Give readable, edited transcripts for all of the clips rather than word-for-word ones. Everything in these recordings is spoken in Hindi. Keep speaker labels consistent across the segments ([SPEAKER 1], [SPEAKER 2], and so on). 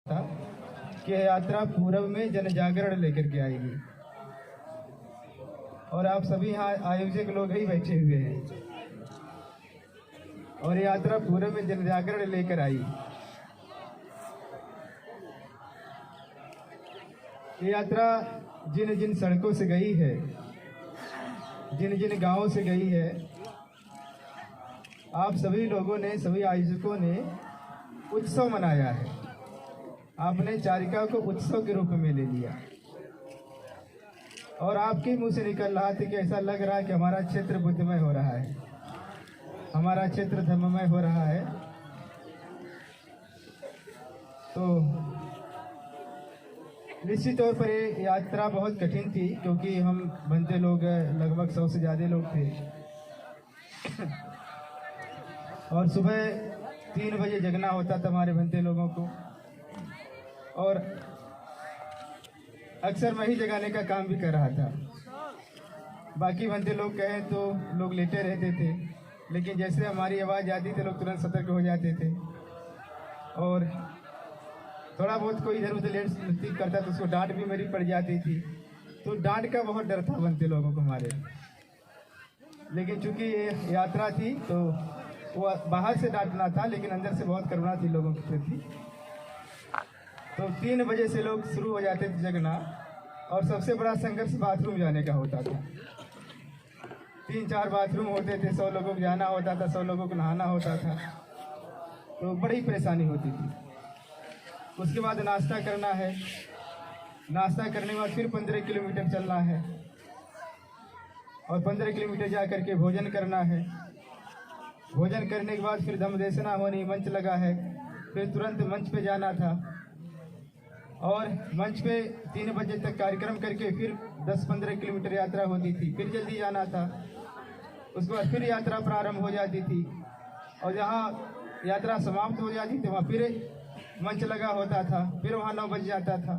[SPEAKER 1] था कि यात्रा पूर्व में जन जागरण लेकर के आएगी और आप सभी यहाँ आयोजक लोग ही बैठे हुए हैं और यात्रा पूर्व में जन जागरण लेकर आई। ये यात्रा जिन जिन सड़कों से गई है, जिन जिन गांवों से गई है, आप सभी लोगों ने, सभी आयोजकों ने उत्सव मनाया है। आपने चारिका को उत्सव के रूप में ले लिया और आपके मुंह से निकल रहा था कि ऐसा लग रहा है कि हमारा क्षेत्र बुद्धमय हो रहा है, हमारा क्षेत्र धर्ममय हो रहा है। तो निश्चित तौर पर ये यात्रा बहुत कठिन थी क्योंकि हम बनते लोग लगभग 100 से ज़्यादा लोग थे और सुबह 3 बजे जगना होता था हमारे बनते लोगों को और अक्सर मैं ही जगाने का काम भी कर रहा था। बाकी बनते लोग कहें तो लोग लेटे रहते थे, लेकिन जैसे हमारी आवाज़ आती थी लोग तुरंत सतर्क हो जाते थे और थोड़ा बहुत कोई इधर उधर लेट नृत्य करता तो उसको डांट भी मेरी पड़ जाती थी। तो डांट का बहुत डर था बनते लोगों को हमारे, लेकिन चूंकि ये यात्रा थी तो वो बाहर से डांटना था लेकिन अंदर से बहुत करुणा थी लोगों के प्रति। तो 3 बजे से लोग शुरू हो जाते थे जगना और सबसे बड़ा संघर्ष बाथरूम जाने का होता था। 3-4 बाथरूम होते थे, 100 लोगों को जाना होता था, 100 लोगों को नहाना होता था, तो बड़ी परेशानी होती थी। उसके बाद नाश्ता करना है, नाश्ता करने के बाद फिर 15 किलोमीटर चलना है और 15 किलोमीटर जा कर के भोजन करना है। भोजन करने के बाद फिर धमदेशना होनी, मंच लगा है, फिर तुरंत मंच पे जाना था और मंच पे 3 बजे तक कार्यक्रम करके फिर 10-15 किलोमीटर यात्रा होती थी, फिर जल्दी जाना था। उसके बाद फिर यात्रा प्रारंभ हो जाती थी और जहाँ यात्रा समाप्त हो जाती थी वहाँ फिर मंच लगा होता था, फिर वहाँ 9 बज जाता था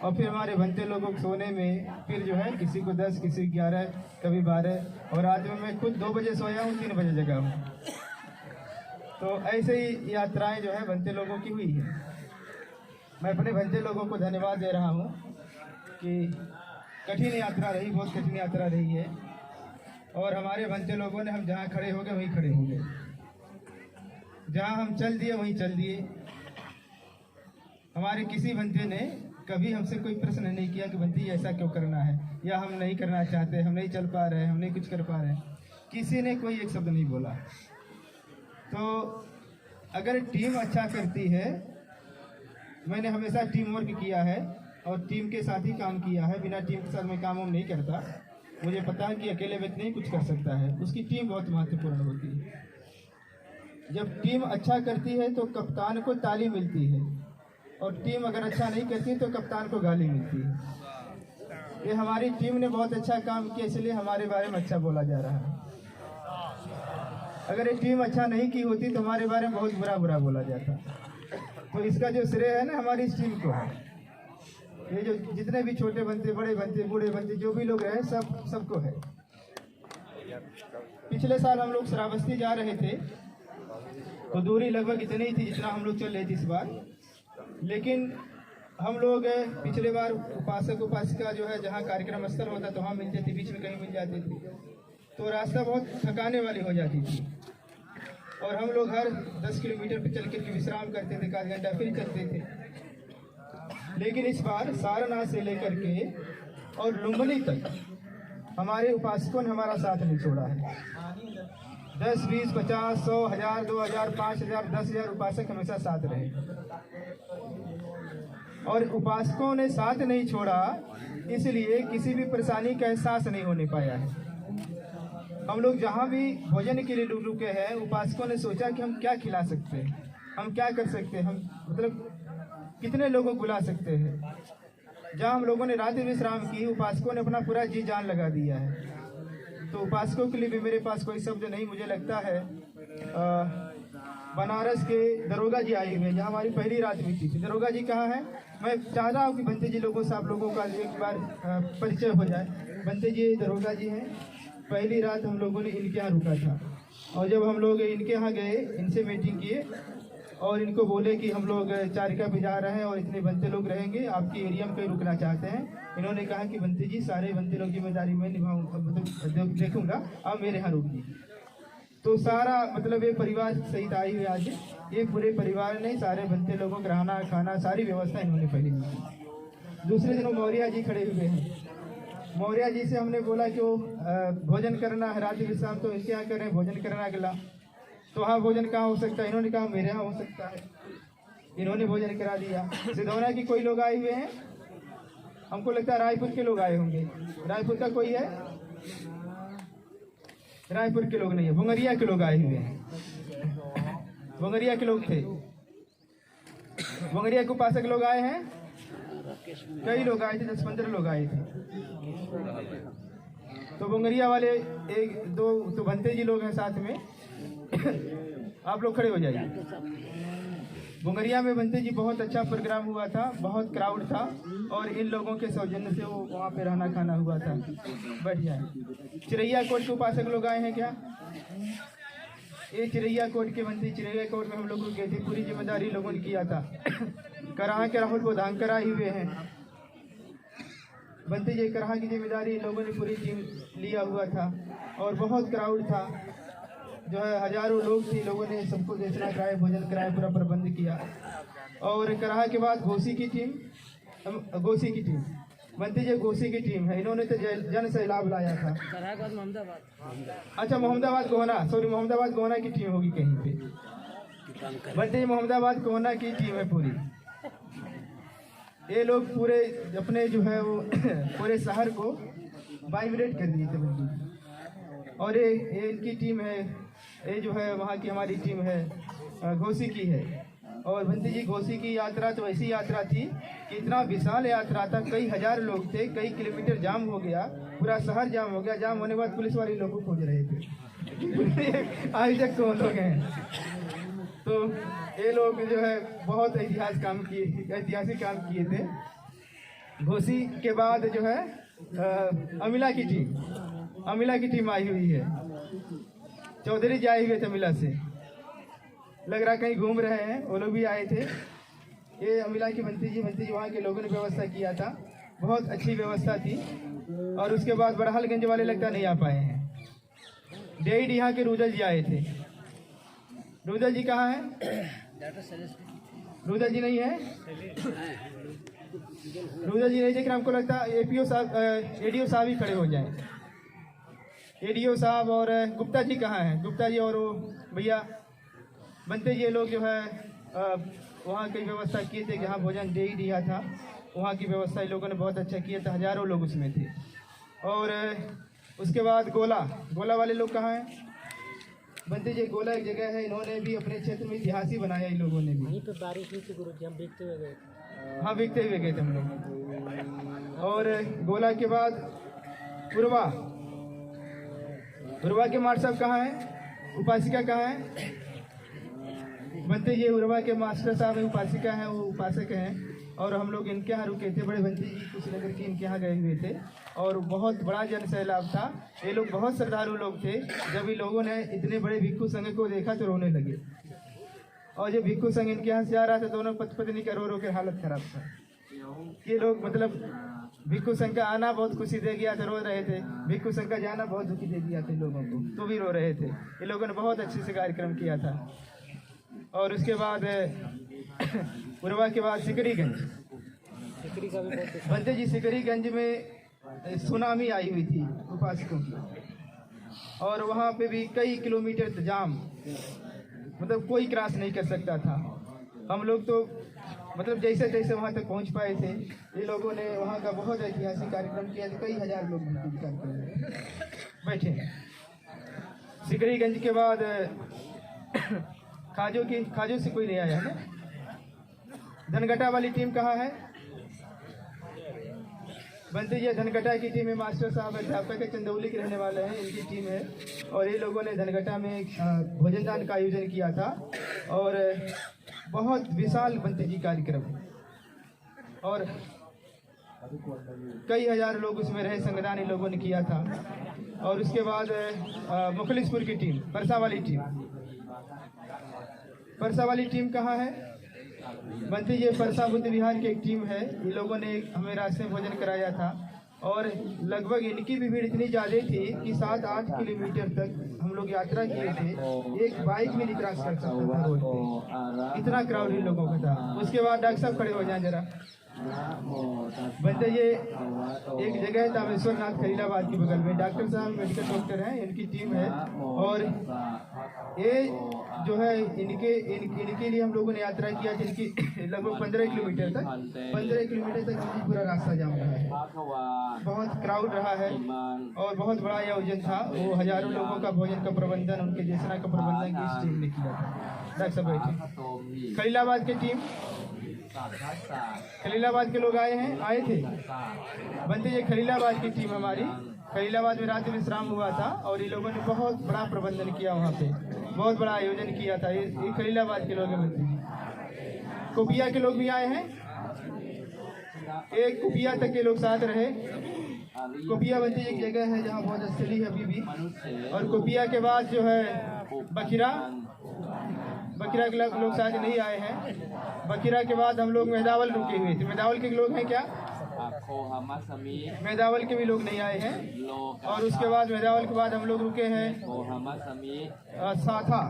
[SPEAKER 1] और फिर हमारे बनते लोगों को सोने में फिर जो है किसी को 10, किसी को 11, कभी 12 और रात में मैं खुद 2 बजे सोया हूँ, 3 बजे जगा हूँ। तो ऐसे ही यात्राएं जो है बनते लोगों की हुई है। मैं अपने बनते लोगों को धन्यवाद दे रहा हूँ कि कठिन यात्रा रही, बहुत कठिन यात्रा रही है और हमारे बनते लोगों ने, हम जहाँ खड़े हो गए वहीं खड़े हो गए, जहाँ हम चल दिए वहीं चल दिए। हमारे किसी बनते ने कभी हमसे कोई प्रश्न नहीं किया कि बनती ऐसा क्यों करना है या हम नहीं करना चाहते, हम नहीं चल पा रहे, हम नहीं कुछ कर पा रहे, किसी ने कोई एक शब्द नहीं बोला। तो अगर टीम अच्छा करती है, मैंने हमेशा टीम वर्क किया है और टीम के साथ ही काम किया है, बिना टीम के साथ मैं काम नहीं करता। मुझे पता है कि अकेले व्यक्ति नहीं कुछ कर सकता है, उसकी टीम बहुत महत्वपूर्ण होती है। जब टीम अच्छा करती है तो कप्तान को ताली मिलती है और टीम अगर अच्छा नहीं करती तो कप्तान को गाली मिलती है। ये हमारी टीम ने बहुत अच्छा काम किया, इसलिए हमारे बारे में अच्छा बोला जा रहा है। अगर ये टीम अच्छा नहीं की होती तो हमारे बारे में बहुत बुरा बोला जाता। तो इसका जो श्रेय है ना हमारी इस टीम को है। ये जो जितने भी छोटे बनते, बड़े बनते, बूढ़े बनते, जो भी लोग रहे सबको है। पिछले साल हम लोग श्रावस्ती जा रहे थे तो दूरी लगभग इतनी ही थी जितना हम लोग चल रहे थे इस बार, लेकिन हम लोग पिछले बार उपासक उपासिका जो है जहाँ कार्यक्रम स्थल होता तो वहाँ मिलते थे, बीच में कहीं मिल जाते थे, तो रास्ता बहुत थकाने वाली हो जाती थी और हम लोग हर 10 किलोमीटर पर चल कर विश्राम करते थे, 1 घंटा फिर चलते थे। लेकिन इस बार सारनाथ से लेकर के और लुम्बिनी तक हमारे उपासकों ने हमारा साथ नहीं छोड़ा है। 10, 20, 50, 100, 1000, 2000, 5000, 10,000 उपासक हमेशा साथ रहे और उपासकों ने साथ नहीं छोड़ा, इसलिए किसी भी परेशानी का एहसास नहीं होने पाया है। हम लोग जहाँ भी भोजन के लिए रुके हैं, उपासकों ने सोचा कि हम क्या खिला सकते हैं, हम क्या कर सकते हैं, हम मतलब कितने लोगों को बुला सकते हैं। जहाँ हम लोगों ने रात्रि विश्राम की, उपासकों ने अपना पूरा जी जान लगा दिया है। तो उपासकों के लिए भी मेरे पास कोई शब्द नहीं। मुझे लगता है बनारस के दरोगा जी आए हुए, जहाँ हमारी पहली रात बीती थी। दरोगा जी कहाँ है? मैं चाह रहा हूँ कि बनते जी लोगों से आप लोगों का एक बार परिचय हो जाए। बनते जी दरोगा जी हैं। पहली रात हम लोगों ने इनके यहाँ रुका था और जब हम लोग इनके यहाँ गए, इनसे मीटिंग किए और इनको बोले कि हम लोग चारिका पे जा रहे हैं और इतने बनते लोग रहेंगे, आपके एरिया में कहीं रुकना चाहते हैं। इन्होंने कहा कि बनते जी सारे बनते लोग जिम्मेदारी मैं निभाऊंगा, मतलब देखूंगा, आप मेरे यहाँ रुकिए। तो सारा मतलब ये परिवार सहित आई हुई आज ये पूरे परिवार ने सारे बनते लोगों को रहना खाना सारी व्यवस्था इन्होंने पहले की। दूसरे दिन मौर्या जी खड़े हुए हैं। मौर्या जी से हमने बोला कि वो भोजन करना है रात्रि विश्राम, तो इनके यहाँ करें भोजन करना अगला। तो वहाँ भोजन कहाँ हो सकता है? इन्होंने कहा मेरे यहाँ हो सकता है। इन्होंने भोजन करा दिया। सिधौना की कोई लोग आए हुए हैं, हमको लगता है रायपुर के लोग आए होंगे। रायपुर का कोई है? रायपुर के लोग नहीं है, बुंगरिया के लोग आए हुए हैं। बुंगरिया के लोग थे, बुंगरिया के उपासक लोग आए हैं। कई लोग आए थे, 10-15 लोग आए थे। तो बुंगरिया वाले एक दो तो भंते जी लोग हैं साथ में। आप लोग खड़े हो जाइए। बुंगरिया में भंते जी बहुत अच्छा प्रोग्राम हुआ था, बहुत क्राउड था और इन लोगों के सौजन्य से वो वहाँ पे रहना खाना हुआ था। बैठ जाए। चिरैया कोट के उपासक लोग आए हैं क्या? ये चिरैया कोट के भंते चिरैया कोट में हम लोग गए थे, पूरी जिम्मेदारी लोगों ने किया था। कराहा के राहुल बोधांग कराए हुए हैं। बनते जी कराहा की जिम्मेदारी लोगों ने पूरी टीम लिया हुआ था और बहुत क्राउड था, जो है हजारों लोग थे। लोगों ने सबको देखना कराए, भोजन कराए, पूरा प्रबंध किया। और कराहा के बाद घोसी की टीम बनते जी घोसी की टीम है। इन्होंने तो जन सैलाब लाया था। अच्छा मोहम्मदाबाद गोहना की टीम होगी कहीं पे। बनते जी मोहम्मदाबाद गोहना की टीम है पूरी। ये लोग पूरे अपने जो है वो पूरे शहर को वाइब्रेट कर दिए थे बनते जी। और ये इनकी टीम है, ये जो है वहाँ की हमारी टीम है, घोसी की है। और बनते जी घोसी की यात्रा तो ऐसी यात्रा थी कि इतना विशाल यात्रा था, कई हजार लोग थे, कई किलोमीटर जाम हो गया, पूरा शहर जाम हो गया। जाम होने के बाद पुलिस वाले लोगों को खोज रहे थे आज तक कौन लोग हैं। तो ये लोग जो है बहुत ऐतिहासिक काम किए थे। घोसी के बाद जो है अमिला की टीम आई हुई है। चौधरी जी आए हुए थे अमिला से, लग रहा कहीं घूम रहे हैं, वो लोग भी आए थे। ये अमिला की बनती जी वहाँ के लोगों ने व्यवस्था किया था, बहुत अच्छी व्यवस्था थी। और उसके बाद बड़हालगंज वाले लगता नहीं आ पाए हैं। डेढ़ यहाँ के रूजल जी आए थे। रूजल जी कहाँ हैं? रूजल जी नहीं है। रूजल जी नहीं देख रहे, हमको लगता है एपीओ साहब एडीओ साहब ही खड़े हो जाएं। एडीओ साहब और गुप्ता जी कहाँ हैं? गुप्ता जी और वो भैया बनते जी लोग जो है वहाँ की व्यवस्था किए थे, जहाँ भोजन दे ही दिया था वहाँ की व्यवस्था इन लोगों ने बहुत अच्छा किया था। हजारों लोग उसमें थे। और उसके बाद गोला वाले लोग कहाँ हैं? बनते जी गोला एक जगह है, इन्होंने भी अपने क्षेत्र में इतिहास ही बनाया इन लोगों ने भी।
[SPEAKER 2] वहीं पे बारिश हुई थी गुरुजी, हम भीगते हुए गए थे।
[SPEAKER 1] हाँ भीगते हुए गए थे हम लोग। और गोला के बाद उर्वा के मास्टर साहब कहाँ हैं? उपासिका कहाँ है? बनते जी उर्वा के मास्टर साहब है, उपासिका है, वो उपासक हैं। और हम लोग इनके यहाँ रुके थे, बड़े बनते जी कुशीनगर के इनके यहाँ गए हुए थे। और बहुत बड़ा जन सैलाब था। ये लोग बहुत श्रद्धालु लोग थे। जब इन लोगों ने इतने बड़े भिक्षु संघ को देखा तो रोने लगे। और जब भिक्षु संघ इनके यहाँ से आ रहा था, दोनों पत्नी का रो के हालत खराब था। ये लोग मतलब भिक्षु संघ का आना बहुत खुशी दे गया था, रो रहे थे। भिक्षु संघ का जाना बहुत दुखी दे दिया था लोगों को, तो भी रो रहे थे। ये लोगों ने बहुत अच्छे से कार्यक्रम किया था। और उसके बाद उर्वा के बाद सिकरीगंज बनते जी सिकरीगंज में सुनामी आई हुई थी उपासकों की। और वहाँ पे भी कई किलोमीटर जाम, मतलब कोई क्रॉस नहीं कर सकता था। हम लोग तो मतलब जैसे तैसे वहाँ तक पहुँच पाए थे। ये लोगों ने वहाँ का बहुत ऐतिहासिक कार्यक्रम किया था, कई हजार लोग बैठे। सिकरीगंज के बाद खाजो से कोई नहीं आया है ना। धनगटा वाली टीम कहाँ है? बनते जी धनगटा की टीम में मास्टर साहब अध्यापक है, चंदौली के रहने वाले हैं, इनकी टीम है। और ये लोगों ने धनगटा में भोजन दान का आयोजन किया था और बहुत विशाल बनते जी कार्यक्रम। और कई हजार लोग उसमें रहे, संगदान इन लोगों ने किया था। और उसके बाद मुखलिसपुर की टीम, परसा वाली टीम, परसा वाली टीम कहाँ है? बनते ये परसा बुद्ध विहार की एक टीम है। इन लोगों ने हमें रास्ते में भोजन कराया था और लगभग इनकी भी भीड़ इतनी ज़्यादा थी कि 7-8 किलोमीटर तक हम लोग यात्रा किए थे। एक बाइक भी नहीं क्रॉस कर सकता था रोड पे, इतना क्राउड इन लोगों का था। उसके बाद डॉक्टर साहब खड़े हो जाए जरा। बनते ये एक जगह है तामेश्वर नाथ खलीलाबाद के बगल में, डॉक्टर साहब मेडिकल डॉक्टर हैं, इनकी टीम है। और ये जो है इनके लिए हम लोगों ने यात्रा किया जिनकी लगभग 15 किलोमीटर तक हमने पूरा रास्ता जाम रहा है। बहुत क्राउड रहा है और बहुत बड़ा आयोजन था। वो हजारों लोगों का भोजन का प्रबंधन, उनके देशना का प्रबंधन इस टीम ने किया था। डॉक्टर साहब बैठे। खलीलाबाद की टीम, खलीलाबाद के लोग आए थे। बनते ये खलीलाबाद की टीम हमारी, खलीलाबाद में रात विश्राम हुआ था और ये लोगों ने बहुत बड़ा प्रबंधन किया, वहाँ पे बहुत बड़ा आयोजन किया था। ये खलीलाबाद के लोग हैं। बनते कुपिया के लोग भी आए हैं। एक कुपिया तक के लोग साथ रहे। कुपिया बनते एक जगह है जहाँ बहुत स्थली है अभी भी। और कुपिया के बाद जो है बखिरा के लोग शायद नहीं आए हैं। बखिरा के बाद हम लोग मेदावल रुके हुए थे। मेदावल के लोग हैं क्या? मेदावल के भी लोग नहीं आए हैं। और उसके बाद मेदावल के बाद हम लोग रुके हैं साथा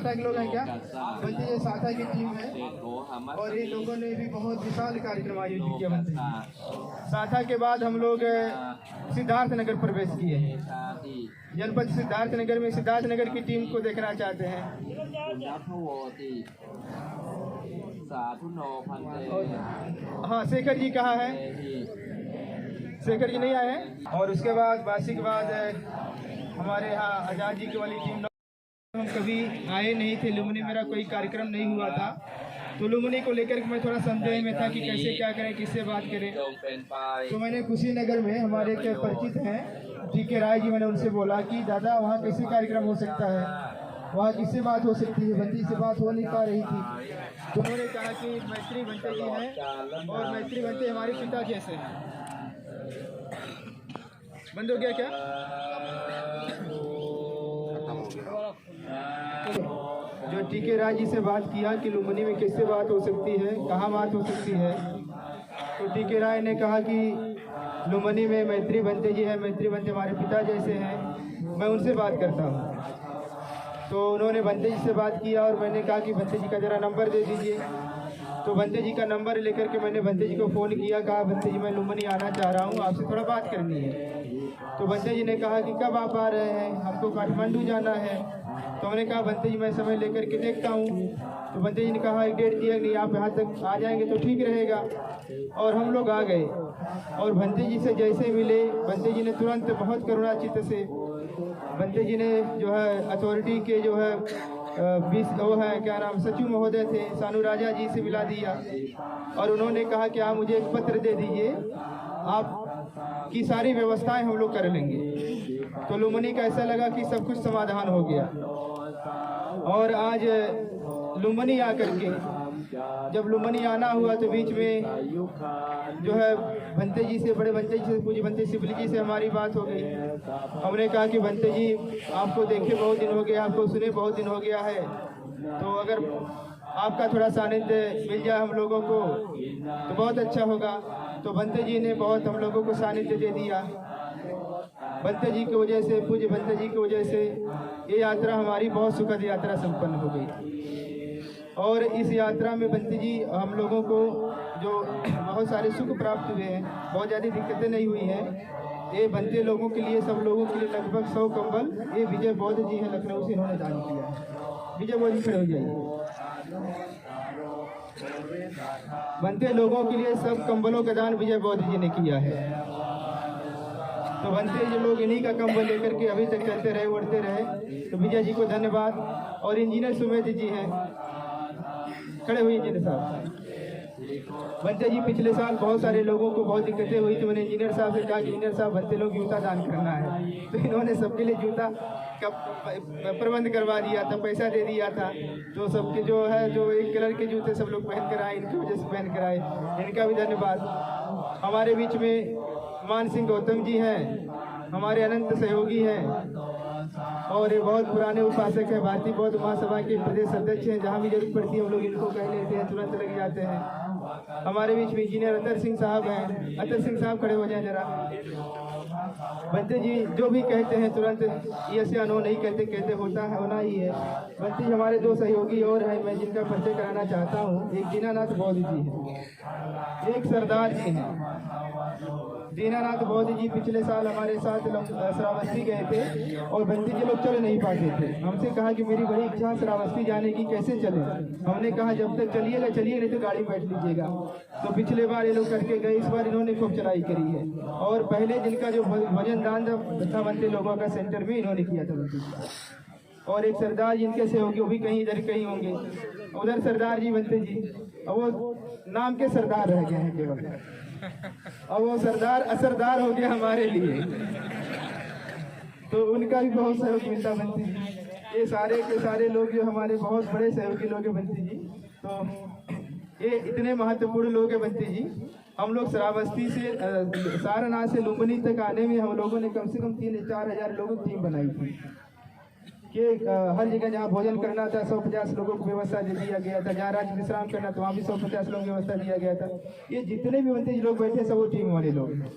[SPEAKER 1] के लोग हैं क्या? बनते ये साथा की टीम है और इन लोगों ने भी बहुत विशाल कार्यक्रम आयोजित किया। बनते साथा के बाद हम लोग सिद्धार्थनगर प्रवेश किए। जनपद सिद्धार्थनगर में सिद्धार्थनगर की टीम को देखना चाहते हैं। हाँ, शेखर जी कहाँ है? शेखर जी नहीं आए हैं। और उसके बाद बासी के बाद हमारे यहाँ आजाद जी की वाली टीम, हम कभी आए नहीं थे। लुम्बिनी मेरा कोई कार्यक्रम नहीं हुआ था, तो लुम्बिनी को लेकर मैं थोड़ा संदेह में था कि कैसे क्या करें, किससे बात करें। तो मैंने कुशीनगर में हमारे के परिचित हैं टीके राय जी, मैंने उनसे बोला कि दादा वहाँ कैसे कार्यक्रम हो सकता है, वहाँ किससे बात हो सकती है? बंटी से बात हो नहीं पा रही थी। तो उन्होंने कहा कि मैत्री बनते जी हैं और मैत्री बनते हमारे पिता जैसे हैं। बंद हो गया क्या? जो टीके राय जी से बात किया कि लुम्बिनी में किससे बात हो सकती है, कहाँ बात हो सकती है, तो टीके राय ने कहा कि लुम्बिनी में मैत्री बनते जी है, मैत्री बनते हमारे पिता जैसे हैं, मैं उनसे बात करता हूँ। तो उन्होंने बंते जी से बात किया और मैंने कहा कि बंते जी का ज़रा नंबर दे दीजिए। तो बंते जी का नंबर लेकर के मैंने बंते जी को फ़ोन किया, कहा बंते जी मैं लुम्बिनी आना चाह रहा हूँ, आपसे थोड़ा बात करनी है। तो बंते जी ने कहा कि कब आप आ रहे हैं? हमको काठमांडू जाना है। तो मैंने कहा बंते जी मैं समय लेकर के देखता हूँ। तो बंते जी ने कहा एक डेट दिया नहीं, आप यहाँ तक आ जाएंगे तो ठीक रहेगा। और हम लोग आ गए और बंते जी से जैसे मिले, बंते जी ने तुरंत बहुत करुणा चित्त से, बंते जी ने जो है अथॉरिटी के जो है वो है क्या नाम सचिव महोदय थे सानू राजा जी से मिला दिया और उन्होंने कहा कि आप मुझे एक पत्र दे दीजिए, आप की सारी व्यवस्थाएं हम लोग कर लेंगे। तो लुम्बिनी का ऐसा लगा कि सब कुछ समाधान हो गया। और आज लुम्बिनी आकर के जब लुम्बिनी आना हुआ तो बीच में जो है बंते जी से, बड़े बंते जी से, पूज्य बंते शिवली जी से हमारी बात हो गई। हमने कहा कि बंते जी आपको देखे बहुत दिन हो गया, आपको सुने बहुत दिन हो गया है, तो अगर आपका थोड़ा सानिध्य मिल जाए हम लोगों को तो बहुत अच्छा होगा। तो बंते जी ने बहुत हम लोगों को सानिध्य दे दिया। बंते जी की वजह से, पूज्य बंते जी की वजह से ये यात्रा हमारी बहुत सुखद यात्रा संपन्न हो गई। और इस यात्रा में बंते जी हम लोगों को जो बहुत सारे सुख प्राप्त हुए हैं, बहुत ज़्यादा दिक्कतें नहीं हुई हैं। ये बनते लोगों के लिए, सब लोगों के लिए लगभग 100 कंबल ये विजय बौद्ध जी हैं लखनऊ से, इन्होंने दान किया है। विजय बौद्ध जी खड़े हो जाइए। बनते लोगों के लिए सब कंबलों का दान विजय बौद्ध जी ने किया है। तो बनते जो लोग इन्हीं का कंबल लेकर के अभी तक चलते रहे, उड़ते रहे, तो विजय जी को धन्यवाद। और इंजीनियर सुमेध जी हैं, खड़े हुए इंजीनियर साहब। बनते जी पिछले साल बहुत सारे लोगों को बहुत दिक्कतें हुई, तो मैंने इंजीनियर साहब से कहा कि इंजीनियर साहब बनते लोग जूता दान करना है, तो इन्होंने सबके लिए जूता का प्रबंध करवा दिया था, पैसा दे दिया था। तो सबके जो है जो एक कलर के जूते सब लोग पहन कर आए, इनकी वजह से पहन कर आए, इनका भी धन्यवाद। हमारे बीच में मान सिंह गौतम जी हैं, हमारे अनंत सहयोगी हैं, और ये बहुत पुराने उपासक है, भारतीय बौद्ध महासभा के प्रदेश अध्यक्ष हैं। जहाँ भी जरूरत पड़ती है हम लोग इनको कह लेते हैं, तुरंत लग जाते हैं। हमारे बीच में इंजीनियर अतर सिंह साहब हैं। अतर सिंह साहब खड़े हो जाएं जरा। बंते जी जो भी कहते हैं तुरंत ये से अनो नहीं कहते, कहते होता है होना ही है। बंते जी हमारे दो सहयोगी और हैं, मैं जिनका परिचय कराना चाहता हूँ। एक दीनानाथ बौद्ध जी हैं, एक सरदार जी हैं। दीनानाथ बौद्ध जी पिछले साल हमारे साथ श्रावस्ती गए थे और बंती जी लोग चल नहीं पाते थे। हमसे कहा कि मेरी बड़ी इच्छा श्रावस्ती जाने की, कैसे चले? हमने कहा जब तक चलिएगा चलिए, नहीं तो गाड़ी बैठ लीजिएगा। तो पिछले बार ये लोग करके गए, इस बार इन्होंने खूब चढ़ाई करी है। और पहले जिनका जो भजन दान था बनते लोगों का सेंटर में इन्होंने किया था बंती जी। और एक सरदार जिनके से होंगे वो भी कहीं इधर कहीं होंगे, उधर सरदार जी बनते जी, और वो नाम के सरदार रह गए हैं केवल। अब वो सरदार असरदार हो गया हमारे लिए, तो उनका भी बहुत सहयोग मिलता बंती जी। ये सारे के सारे लोग जो हमारे बहुत बड़े सहयोगी लोग हैं बंती जी। तो ये इतने महत्वपूर्ण लोग हैं बंती जी। हम लोग श्रावस्ती से सारनाथ से लुम्बिनी तक आने में हम लोगों ने कम से कम 3-4 हज़ार लोगों की टीम बनाई थी कि हर जगह जहाँ भोजन करना था 150 लोगों को व्यवस्था दे दिया गया था। जहाँ रात विश्राम करना था वहाँ भी 150 लोगों की व्यवस्था दिया गया था। ये जितने भी बंते लोग बैठे सब वो टीम वाले लोग हैं,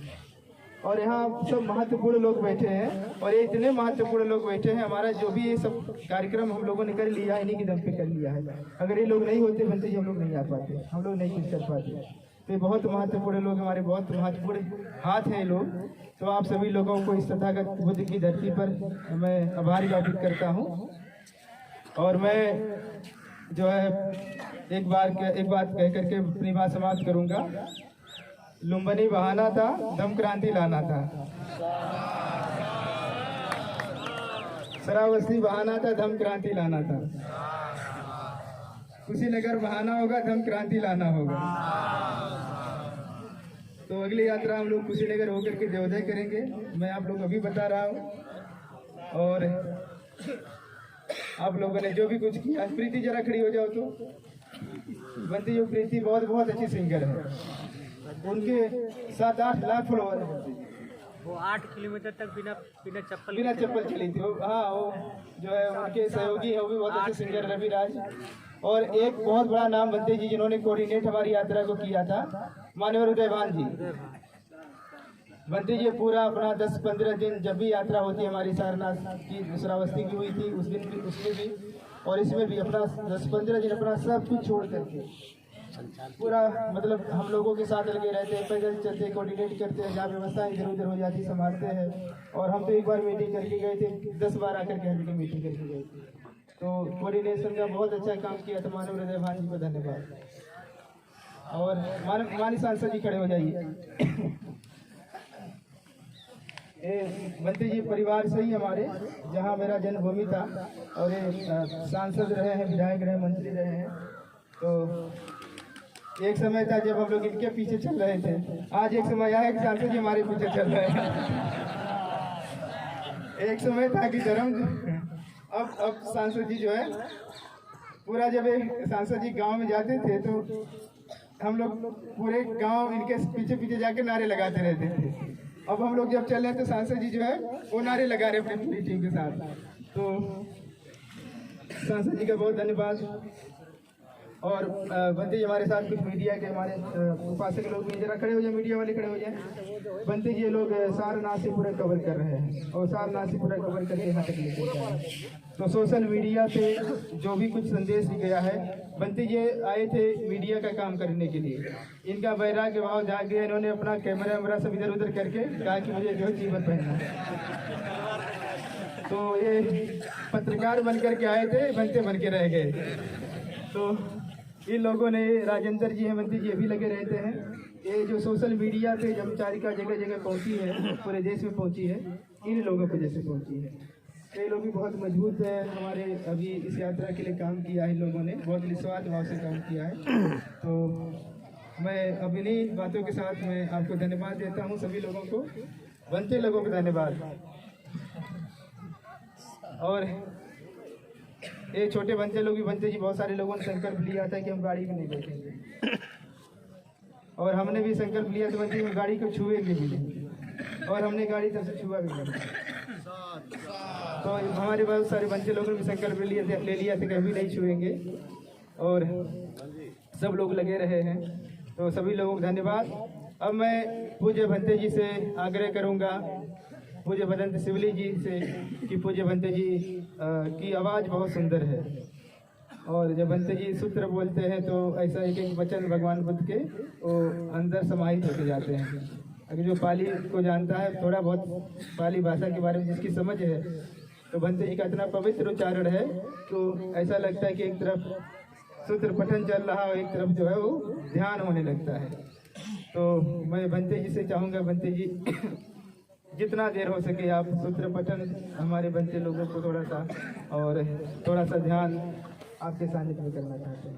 [SPEAKER 1] और यहाँ सब महत्वपूर्ण लोग बैठे हैं। और ये इतने महत्वपूर्ण लोग बैठे हैं, हमारा जो भी ये सब कार्यक्रम हम लोगों ने कर लिया है इन्हीं के दम पे कर लिया है। अगर ये लोग नहीं होते बंते जी हम लोग नहीं आ पाते, हम लोग नहीं कुछ कर पाते। तो बहुत महत्वपूर्ण लोग हमारे, बहुत महत्वपूर्ण हाथ हैं लोग। तो आप सभी लोगों को इस तथागत बुद्ध की धरती पर मैं आभार ज्ञापित करता हूँ। और मैं जो है एक बात कह करके अपनी बात समाप्त करूँगा। लुम्बिनी बहाना था, दम क्रांति लाना था। श्रावस्ती बहाना था, धम क्रांति लाना था। कुशीनगर बहाना होगा, धम क्रांति लाना होगा। तो अगली यात्रा हम लोग कुशीनगर होकर के देवोदय करेंगे, मैं आप लोग को अभी बता रहा हूँ। और आप लोगों ने जो भी कुछ किया, प्रीति जरा खड़ी हो जाओ तो। बंती जो प्रीति बहुत अच्छी सिंगर है, उनके 7-8 लाख फॉलोअर हैं।
[SPEAKER 2] वो 8 किलोमीटर तक बिना
[SPEAKER 1] चप्पल चली थी। हाँ, वो जो है उनके सहयोगी है, वो भी बहुत अच्छे सिंगर रवि राज। और एक बहुत बड़ा नाम बंते जी जिन्होंने कोऑर्डिनेट हमारी यात्रा को किया था, मानवर उदयवान जी। बंते जी पूरा अपना 10-15 दिन जब भी यात्रा होती है हमारी सारनाथ की, श्रावस्ती की हुई थी उस दिन भी, उसमें भी और इसमें भी अपना 10-15 दिन अपना सब कुछ छोड़ करके पूरा मतलब हम लोगों के साथ लगे रहते हैं, पैदल चलते, कोऑर्डिनेट करते हैं, जहाँ व्यवस्था इधर उधर हो जाती संभालते हैं। और हम तो एक बार मीटिंग करके गए थे, 10 बार आकर के हम मीटिंग करके गए थे। तो कोऑर्डिनेशन का बहुत अच्छा काम किया था मानव हृदय भान जी को धन्यवाद। और माननीय सांसद जी खड़े हो जाइए। बंते जी परिवार से ही हमारे, जहाँ मेरा जन्मभूमि था, और ये सांसद रहे हैं, विधायक रहे, मंत्री रहे हैं। तो एक समय था जब हम लोग इनके पीछे चल रहे थे, आज एक समय आया कि सांसद जी हमारे पीछे चल रहे हैं। एक समय था कि धर्म, अब सांसद जी जो है पूरा, जब सांसद जी गांव में जाते थे तो हम लोग पूरे गांव इनके पीछे पीछे जाके नारे लगाते रहते थे। अब हम लोग जब चल रहे हैं तो सांसद जी जो है वो नारे लगा रहे अपनी पूरी टीम के साथ। तो सांसद जी का बहुत धन्यवाद। और बंते जी हमारे साथ कुछ मीडिया के हमारे उपासक लोग भी, जरा खड़े हो जाए, मीडिया वाले खड़े हो जाए। बंते जी ये लोग सारनाथ से पूरा कवर कर रहे हैं, और सारनाथ से पूरा कवर करके यहाँ तक लेके जा रहे हैं। तो सोशल मीडिया पे जो भी कुछ संदेश गया है, बंते जी आए थे मीडिया का काम करने के लिए। इनका वैराग्य भाव जाग गया, इन्होंने अपना कैमरा वैमरा सब इधर उधर करके कहा कि मुझे जो जीवन पहनना है। तो ये पत्रकार बन करके आए थे, बंते बन के रह गए। तो इन लोगों ने, राजेंद्र जी हैं बंती जी भी लगे रहते हैं। ये जो सोशल मीडिया पे जब चारिका जगह जगह पहुंची है, पूरे देश में पहुंची है, इन लोगों की वजह से पहुंची है। कई लोग भी बहुत मजबूत है हमारे, अभी इस यात्रा के लिए काम किया है इन लोगों ने, बहुत निस्वार्थ भाव से काम किया है। तो मैं अब इन्हीं बातों के साथ मैं आपको धन्यवाद देता हूँ, सभी लोगों को, बनते लोगों को धन्यवाद। और ये छोटे बनते लोग भी, बनते जी बहुत सारे लोगों ने संकल्प लिया था कि हम गाड़ी में नहीं बैठेंगे, और हमने भी संकल्प लिया था बनते हम गाड़ी को छुएंगे भी नहीं, और हमने गाड़ी तब से छुआ भी नहीं। तो हमारे बहुत सारे बच्चे लोगों ने भी संकल्प ले लिया था कि अभी नहीं छुएंगे, और सब लोग लगे रहे हैं। तो सभी लोगों को धन्यवाद। अब मैं पूज्य भंते जी से आग्रह करूंगा, पूज्य भदंत शिवली जी से, कि पूज्य भंते जी की आवाज़ बहुत सुंदर है, और जब भंते जी सूत्र बोलते हैं तो ऐसा एक एक वचन भगवान बुद्ध के वो अंदर समाहित होते जाते हैं। अगर जो पाली को जानता है, थोड़ा बहुत पाली भाषा के बारे में जिसकी समझ है, तो भंते जी का इतना पवित्र उच्चारण है तो ऐसा लगता है कि एक तरफ सूत्र पठन चल रहा है, एक तरफ जो है वो ध्यान होने लगता है। तो मैं भंते जी से चाहूँगा, भंते जी जितना देर हो सके आप सूत्र पठन हमारे भंते लोगों को थोड़ा सा ध्यान आपके सानिध्य में करना चाहते हैं।